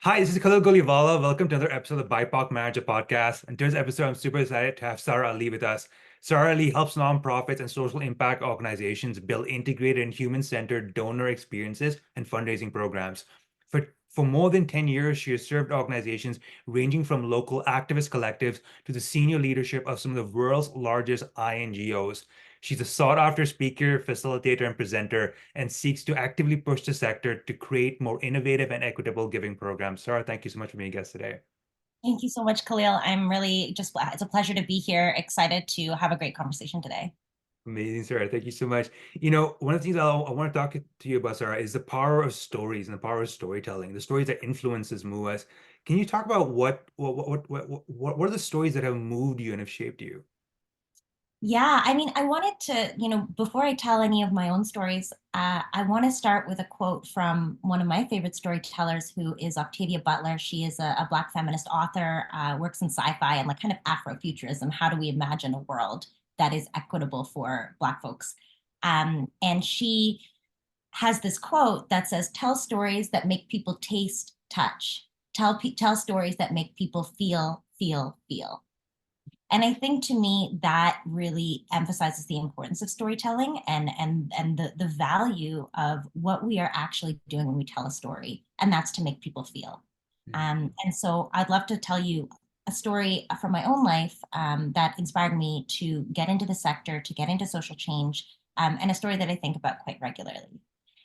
Hi, this is Khalil Golivala. Welcome to another episode of the BIPOC Manager podcast. In today's episode, I'm super excited to have Sarah Ali with us. Sarah Ali helps nonprofits and social impact organizations build integrated and human-centered donor experiences and fundraising programs. For more than 10 years, she has served organizations ranging from local activist collectives to the senior leadership of some of the world's largest INGOs. She's a sought-after speaker, facilitator, and presenter, and seeks to actively push the sector to create more innovative and equitable giving programs. Sarah, thank you so much for being a guest today. Thank you so much, Khalil. I'm really it's a pleasure to be here. Excited to have a great conversation today. Amazing, Sarah. Thank you so much. One of the things I want to talk to you about, Sarah, is the power of stories and the power of storytelling, the stories that influences move us. Can you talk about what are the stories that have moved you and have shaped you? Yeah, I mean, I wanted to, before I tell any of my own stories, I want to start with a quote from one of my favorite storytellers, who is Octavia Butler. She is a Black feminist author, works in sci-fi and like kind of Afrofuturism. How do we imagine a world that is equitable for Black folks? And she has this quote that says, "Tell stories that make people taste, touch. Tell stories that make people feel, feel, feel." And I think to me that really emphasizes the importance of storytelling and the value of what we are actually doing when we tell a story, and that's to make people feel. And so I'd love to tell you a story from my own life that inspired me to get into the sector, to get into social change, and a story that I think about quite regularly.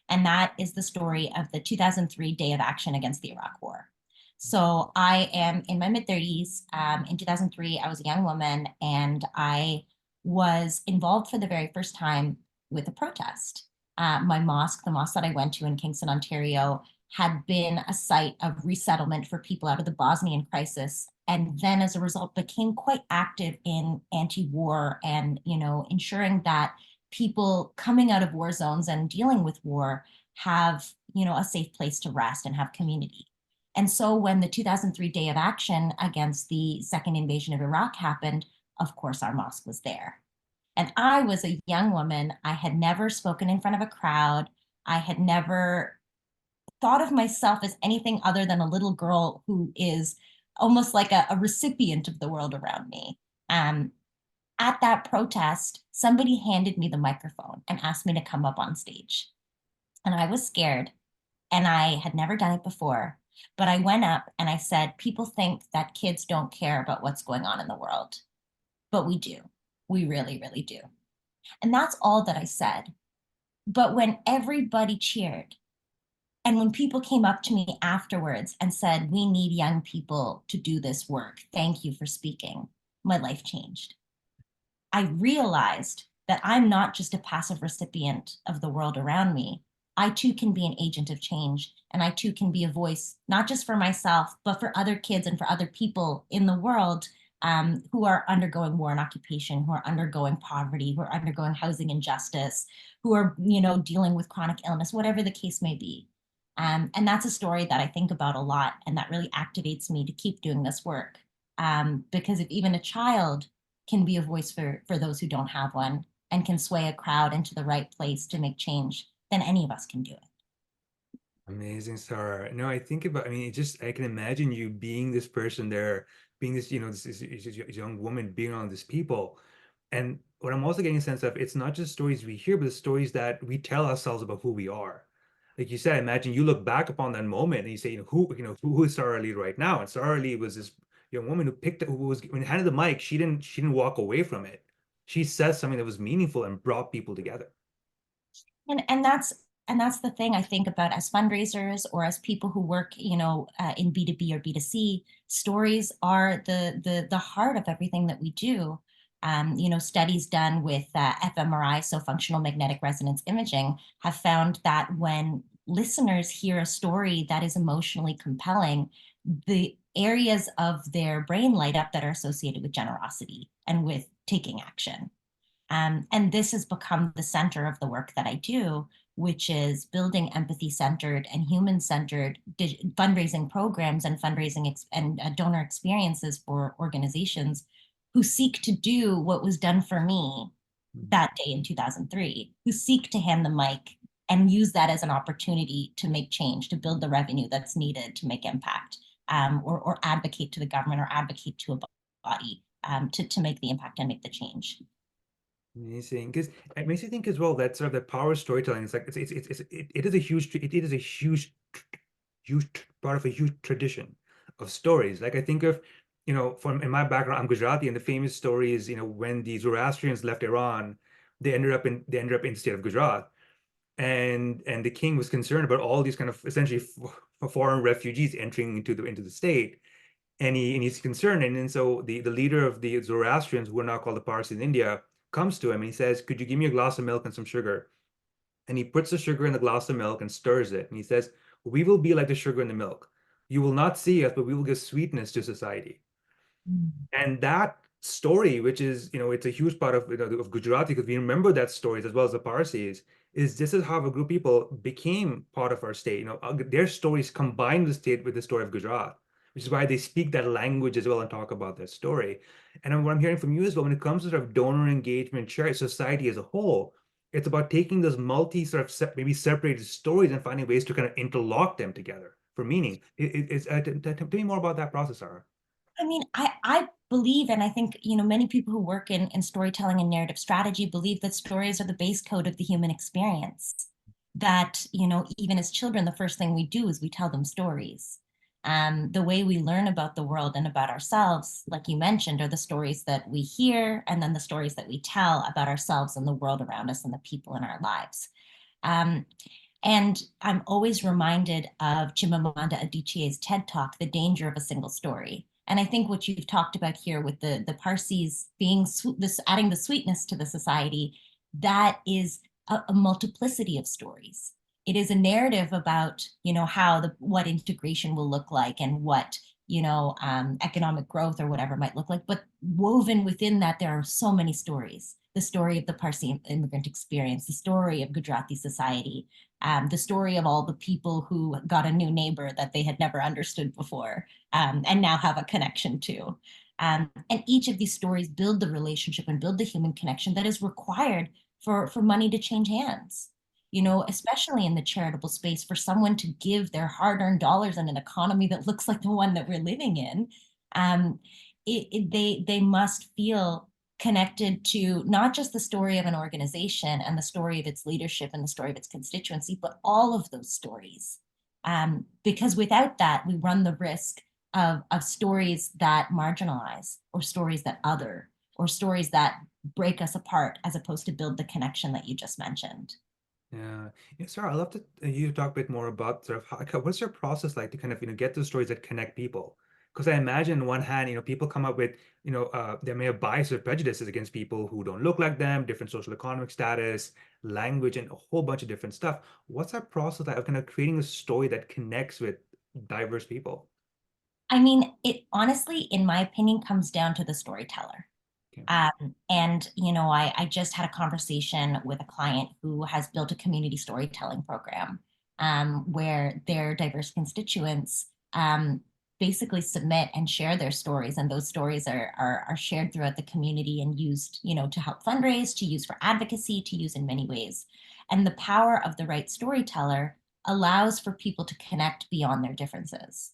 And that is the story of the 2003 Day of Action against the Iraq War. So I am in my mid 30s. In 2003, I was a young woman and I was involved for the very first time with a protest. My mosque, the mosque that I went to in Kingston, Ontario, had been a site of resettlement for people out of the Bosnian crisis. And then as a result, became quite active in anti-war and, ensuring that people coming out of war zones and dealing with war have, a safe place to rest and have community. And so when the 2003 Day of Action against the second invasion of Iraq happened, of course, our mosque was there. And I was a young woman. I had never spoken in front of a crowd. I had never thought of myself as anything other than a little girl who is almost like a recipient of the world around me. Um, at that protest, somebody handed me the microphone and asked me to come up on stage. And I was scared and I had never done it before. But I went up and I said, people think that kids don't care about what's going on in the world, but we do. We really, really do. And that's all that I said. But when everybody cheered, and when people came up to me afterwards and said, we need young people to do this work, thank you for speaking, my life changed. I realized that I'm not just a passive recipient of the world around me. I too can be an agent of change, and I too can be a voice, not just for myself, but for other kids and for other people in the world who are undergoing war and occupation, who are undergoing poverty, who are undergoing housing injustice, who are, dealing with chronic illness, whatever the case may be. And that's a story that I think about a lot, and that really activates me to keep doing this work. Because if even a child can be a voice for those who don't have one and can sway a crowd into the right place to make change, then any of us can do it. Amazing, Sarah. No, I think about, I can imagine you being this person there, being this, this young woman being around these people. And what I'm also getting a sense of, it's not just stories we hear, but the stories that we tell ourselves about who we are. Like you said, imagine you look back upon that moment and you say, who is Sarah Lee right now? And Sarah Lee was this young woman who was, when handed the mic, she didn't walk away from it. She said something that was meaningful and brought people together. And that's the thing I think about as fundraisers or as people who work, in B2B or B2C. Stories are the heart of everything that we do. Studies done with fMRI, so functional magnetic resonance imaging, have found that when listeners hear a story that is emotionally compelling, the areas of their brain light up that are associated with generosity and with taking action. And this has become the center of the work that I do, which is building empathy-centered and human-centered fundraising programs and and donor experiences for organizations who seek to do what was done for me Mhm. that day in 2003, who seek to hand the mic and use that as an opportunity to make change, to build the revenue that's needed to make impact, or advocate to the government or advocate to a body, to make the impact and make the change. Amazing, because it makes you think as well that sort of the power of storytelling is like it is a huge part of a huge tradition of stories. Like I think of, from in my background, I'm Gujarati, and the famous story is, when the Zoroastrians left Iran, they ended up in the state of Gujarat, and the king was concerned about all these kind of essentially foreign refugees entering into the state, and he's concerned, and then so the leader of the Zoroastrians, who are now called the Parsis in India, comes to him and he says, "Could you give me a glass of milk and some sugar?" And he puts the sugar in the glass of milk and stirs it, and he says, "We will be like the sugar in the milk. You will not see us, but we will give sweetness to society." Mm. And that story, which is, it's a huge part of, of Gujarati, because we remember that stories as well as the Parsis, is this is how a group of people became part of our state. Their stories combine the state with the story of Gujarat, which is why they speak that language as well and talk about their story. And then what I'm hearing from you as well, when it comes to sort of donor engagement, charity, society as a whole, it's about taking those multi sort of maybe separated stories and finding ways to kind of interlock them together for meaning. Tell me more about that process, Sarah. I mean, I believe, and I think, many people who work in storytelling and narrative strategy believe that stories are the base code of the human experience. That, even as children, the first thing we do is we tell them stories. The way we learn about the world and about ourselves, like you mentioned, are the stories that we hear, and then the stories that we tell about ourselves and the world around us and the people in our lives. Um, and I'm always reminded of Chimamanda Adichie's TED Talk, The Danger of a Single Story. And I think what you've talked about here with the Parsis being this, adding the sweetness to the society, that is a multiplicity of stories. It is a narrative about, how what integration will look like, and what, economic growth or whatever might look like. But woven within that, there are so many stories. The story of the Parsi immigrant experience, the story of Gujarati society, the story of all the people who got a new neighbor that they had never understood before, and now have a connection to. And each of these stories build the relationship and build the human connection that is required for money to change hands. Especially in the charitable space, for someone to give their hard-earned dollars in an economy that looks like the one that we're living in, um, they must feel connected to not just the story of an organization and the story of its leadership and the story of its constituency, but all of those stories. Because without that, we run the risk of stories that marginalize, or stories that other, or stories that break us apart, as opposed to build the connection that you just mentioned. Yeah. Yeah, Sarah, I'd love to you to talk a bit more about sort of what's your process like to kind of, get those stories that connect people? Because I imagine on one hand, people come up with, they may have bias or prejudices against people who don't look like them, different social economic status, language, and a whole bunch of different stuff. What's that process like of kind of creating a story that connects with diverse people? I mean, it honestly, in my opinion, comes down to the storyteller. Okay. And, I just had a conversation with a client who has built a community storytelling program, where their diverse constituents, basically submit and share their stories. And those stories are shared throughout the community and used, to help fundraise, to use for advocacy, to use in many ways. And the power of the right storyteller allows for people to connect beyond their differences,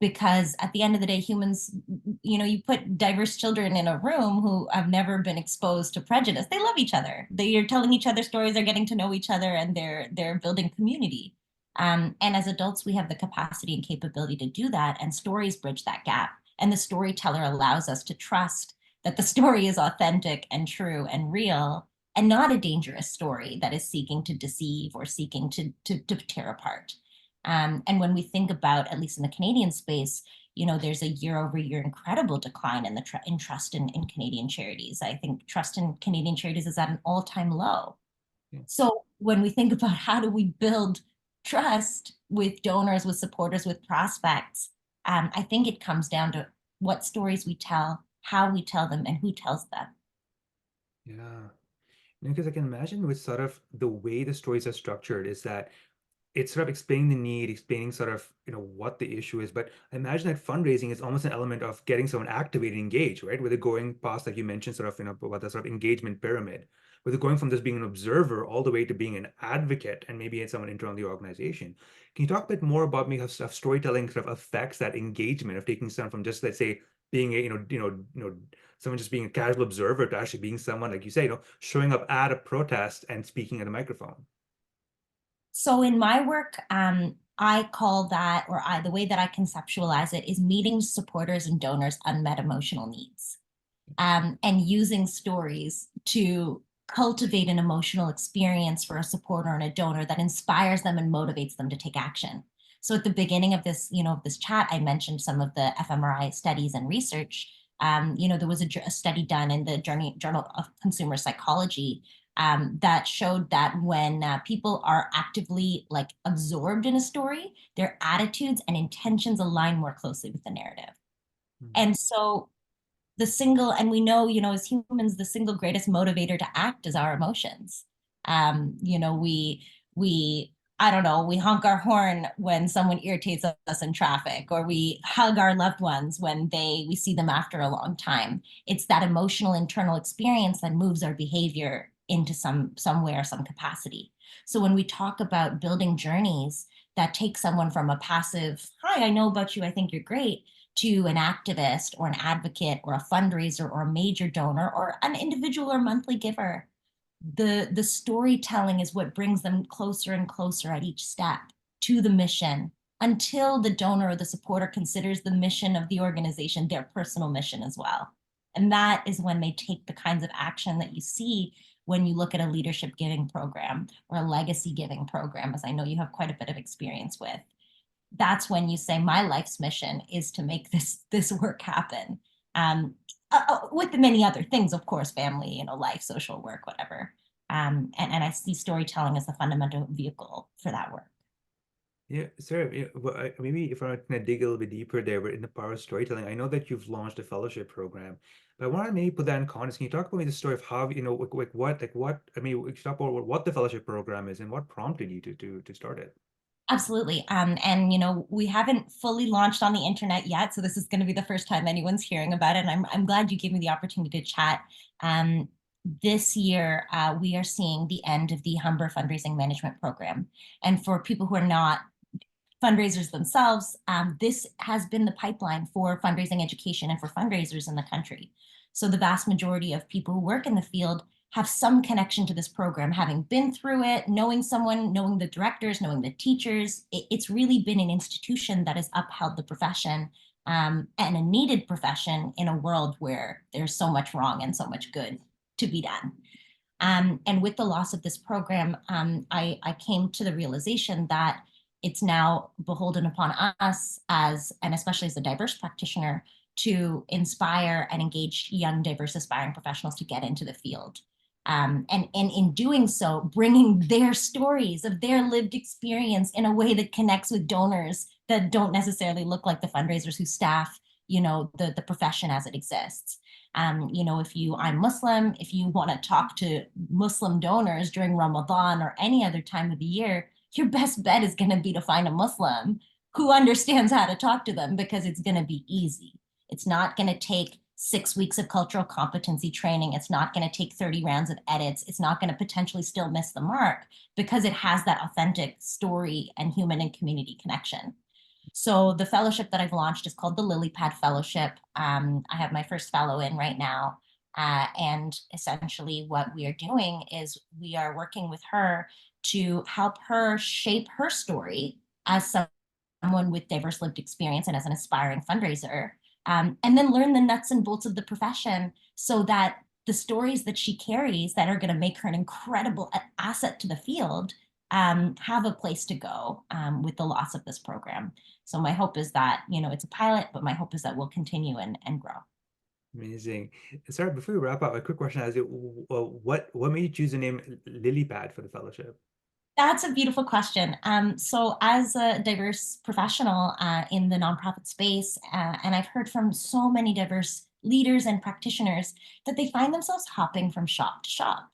because at the end of the day, humans, you put diverse children in a room who have never been exposed to prejudice, they love each other, they're telling each other stories, they're getting to know each other, and they're building community. And as adults, we have the capacity and capability to do that, and stories bridge that gap, and the storyteller allows us to trust that the story is authentic and true and real, and not a dangerous story that is seeking to deceive or seeking to tear apart. And when we think about, at least in the Canadian space, there's a year-over-year incredible decline in in trust in Canadian charities. I think trust in Canadian charities is at an all-time low. Yeah. So when we think about how do we build trust with donors, with supporters, with prospects, I think it comes down to what stories we tell, how we tell them, and who tells them. Yeah. Because I can imagine with sort of the way the stories are structured is that it's sort of explaining the need, explaining sort of, what the issue is. But I imagine that fundraising is almost an element of getting someone activated, engaged, right? Where they're going past, like you mentioned, sort of, about the sort of engagement pyramid. whether going from just being an observer all the way to being an advocate and maybe someone internal in the organization. Can you talk a bit more about maybe how storytelling sort of affects that engagement of taking someone from just, let's say, being a, someone just being a casual observer to actually being someone, like you say, showing up at a protest and speaking at a microphone? So in my work, I call that, the way that I conceptualize it is meeting supporters and donors' unmet emotional needs, and using stories to cultivate an emotional experience for a supporter and a donor that inspires them and motivates them to take action. So at the beginning of this, this chat, I mentioned some of the fMRI studies and research. There was a study done in the Journal of Consumer Psychology, that showed that when people are actively like absorbed in a story, their attitudes and intentions align more closely with the narrative. Mm. And so and we know, as humans, the single greatest motivator to act is our emotions. We, I don't know, we honk our horn when someone irritates us in traffic, or we hug our loved ones when we see them after a long time. It's that emotional internal experience that moves our behavior into some way or some capacity. So when we talk about building journeys that take someone from a passive, hi, I know about you, I think you're great, to an activist or an advocate or a fundraiser or a major donor or an individual or monthly giver, the storytelling is what brings them closer and closer at each step to the mission, until the donor or the supporter considers the mission of the organization their personal mission as well. And that is when they take the kinds of action that you see when you look at a leadership giving program or a legacy giving program, as I know you have quite a bit of experience with. That's when you say my life's mission is to make this work happen, with the many other things, of course, family, life, social work, whatever. And I see storytelling as the fundamental vehicle for that work. Yeah, sir. Yeah, well, maybe if I can dig a little bit deeper there, but in the power of storytelling, I know that you've launched a fellowship program, but I want to maybe put that in context. Can you talk about me the story of how, what, I mean, we should talk about what the fellowship program is and what prompted you to start it? Absolutely. And we haven't fully launched on the internet yet, so this is going to be the first time anyone's hearing about it. And I'm glad you gave me the opportunity to chat. Um, this year, we are seeing the end of the Humber Fundraising Management Program. And for people who are not fundraisers themselves, this has been the pipeline for fundraising education and for fundraisers in the country. So the vast majority of people who work in the field have some connection to this program, having been through it, knowing someone, knowing the directors, knowing the teachers. It's really been an institution that has upheld the profession, and a needed profession in a world where there's so much wrong and so much good to be done. And with the loss of this program, I came to the realization that it's now beholden upon us and especially as a diverse practitioner, to inspire and engage young, diverse, aspiring professionals to get into the field. And in doing so, bringing their stories of their lived experience in a way that connects with donors that don't necessarily look like the fundraisers who staff, the profession as it exists. I'm Muslim, if you want to talk to Muslim donors during Ramadan or any other time of the year, your best bet is going to be to find a Muslim who understands how to talk to them, because it's going to be easy. It's not going to take 6 weeks of cultural competency training. It's not going to take 30 rounds of edits. It's not going to potentially still miss the mark, because it has that authentic story and human and community connection. So the fellowship that I've launched is called the Lillypad Fellowship. I have my first fellow in right now. And essentially what we are doing is we are working with her to help her shape her story as someone with diverse lived experience and as an aspiring fundraiser, and then learn the nuts and bolts of the profession, so that the stories that she carries that are going to make her an incredible asset to the field, have a place to go, with the loss of this program. So my hope is that, it's a pilot, but my hope is that we'll continue and grow. Amazing. Sorry, before we wrap up, a quick question as what made you choose the name Lilypad for the fellowship? That's a beautiful question. So as a diverse professional in the nonprofit space, and I've heard from so many diverse leaders and practitioners that they find themselves hopping from shop to shop,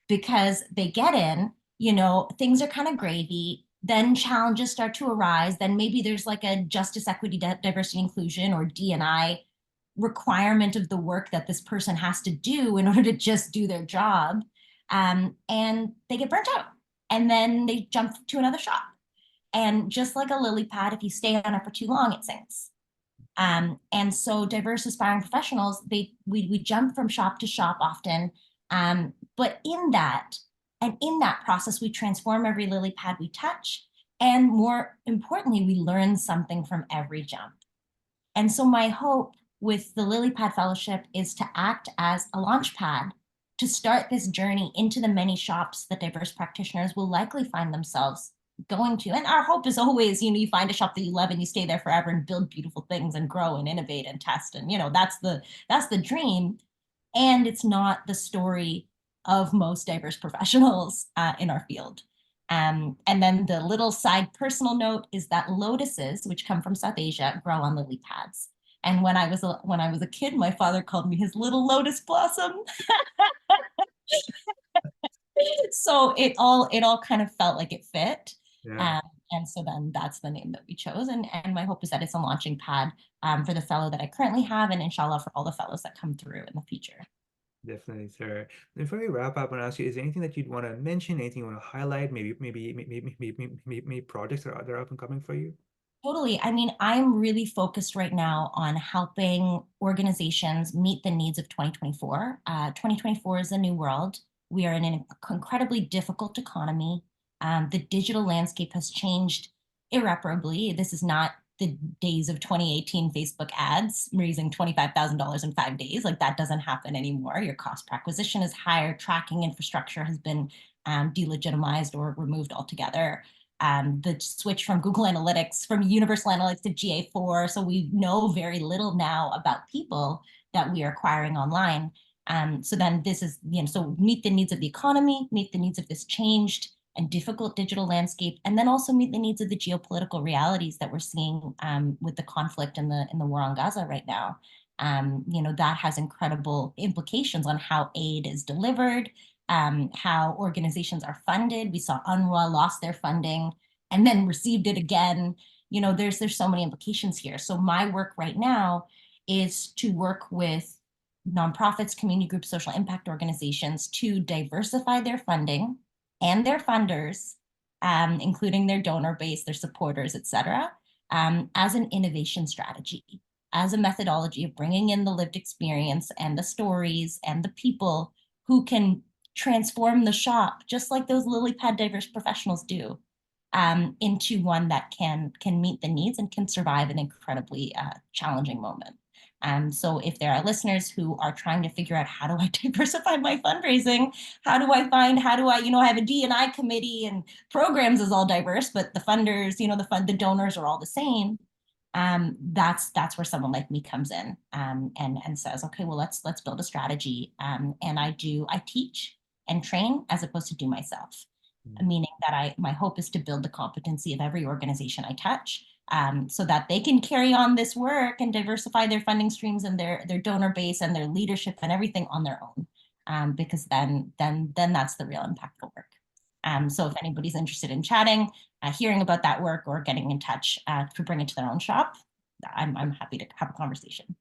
because they get in, things are kind of gravy, then challenges start to arise, then maybe there's like a justice, equity, diversity, inclusion, or D&I requirement of the work that this person has to do in order to just do their job. and they get burnt out, and then they jump to another shop. And just like a lily pad, if you stay on it for too long, it sinks. And so diverse aspiring professionals, we jump from shop to shop often. But in that process, we transform every lily pad we touch. And more importantly, we learn something from every jump. And so my hope with the Lillypad Fellowship is to act as a launch pad to start this journey into the many shops that diverse practitioners will likely find themselves going to. And our hope is always, you find a shop that you love and you stay there forever and build beautiful things and grow and innovate and test. And, that's the dream. And it's not the story of most diverse professionals in our field. And then the little side personal note is that lotuses, which come from South Asia, grow on lily pads. And when I was a kid, my father called me his little lotus blossom. So it all kind of felt like it fit. Yeah. Um, and so then that's the name that we chose. And my hope is that it's a launching pad for the fellow that I currently have, and inshallah for all the fellows that come through in the future. Definitely, sir. Before we wrap up, I want to ask you, is there anything that you'd want to mention, anything you want to highlight, maybe projects that are up and coming for you? Totally. I mean, I'm really focused right now on helping organizations meet the needs of 2024. 2024 is a new world. We are in an incredibly difficult economy. The digital landscape has changed irreparably. This is not the days of 2018 Facebook ads raising $25,000 in 5 days. Like that doesn't happen anymore. Your cost per acquisition is higher. Tracking infrastructure has been delegitimized or removed altogether. The switch from Google Analytics, from Universal Analytics to GA4. So we know very little now about people that we are acquiring online. So then this is, so meet the needs of the economy, meet the needs of this changed and difficult digital landscape, and then also meet the needs of the geopolitical realities that we're seeing with the conflict and the war on Gaza right now. That has incredible implications on how aid is delivered, how organizations are funded. We saw UNRWA lost their funding and then received it again. There's so many implications here. So my work right now is to work with nonprofits, community groups, social impact organizations to diversify their funding and their funders, including their donor base, their supporters, et cetera, as an innovation strategy, as a methodology of bringing in the lived experience and the stories and the people who can transform the shop, just like those Lillypad diverse professionals do, into one that can meet the needs and can survive an incredibly challenging moment. So if there are listeners who are trying to figure out how do I diversify my fundraising, how do I, I have a D&I committee and programs is all diverse, but the funders, the donors are all the same. That's where someone like me comes in and says, okay, well, let's build a strategy. And I teach and train as opposed to do myself. Meaning that my hope is to build the competency of every organization I touch, so that they can carry on this work and diversify their funding streams and their donor base and their leadership and everything on their own, because then that's the real impactful work. So if anybody's interested in chatting, hearing about that work, or getting in touch to bring it to their own shop, I'm happy to have a conversation.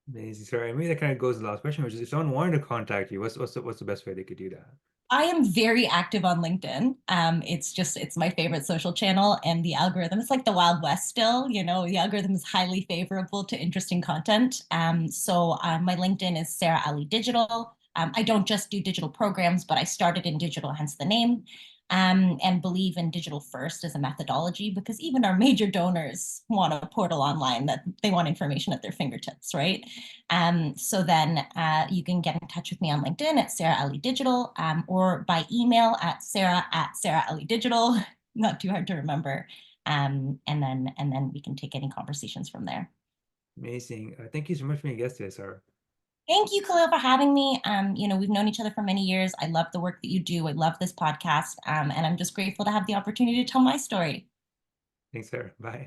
Amazing, sir. And maybe that kind of goes to the last question, which is if someone wanted to contact you, what's the best way they could do that? I am very active on LinkedIn. It's my favorite social channel, and the algorithm is like the Wild West still, the algorithm is highly favorable to interesting content. So my LinkedIn is Sarah Ali Digital. I don't just do digital programs, but I started in digital, hence the name, and believe in digital first as a methodology, because even our major donors want a portal online that they want information at their fingertips, right? So then you can get in touch with me on LinkedIn at Sarah Ali Digital, or by email at Sarah Ali Digital. Not too hard to remember. And then we can take any conversations from there. Amazing. Thank you so much for being a guest today, sir. Thank you, Khalil, for having me. We've known each other for many years. I love the work that you do. I love this podcast. And I'm just grateful to have the opportunity to tell my story. Thanks, sir. Bye.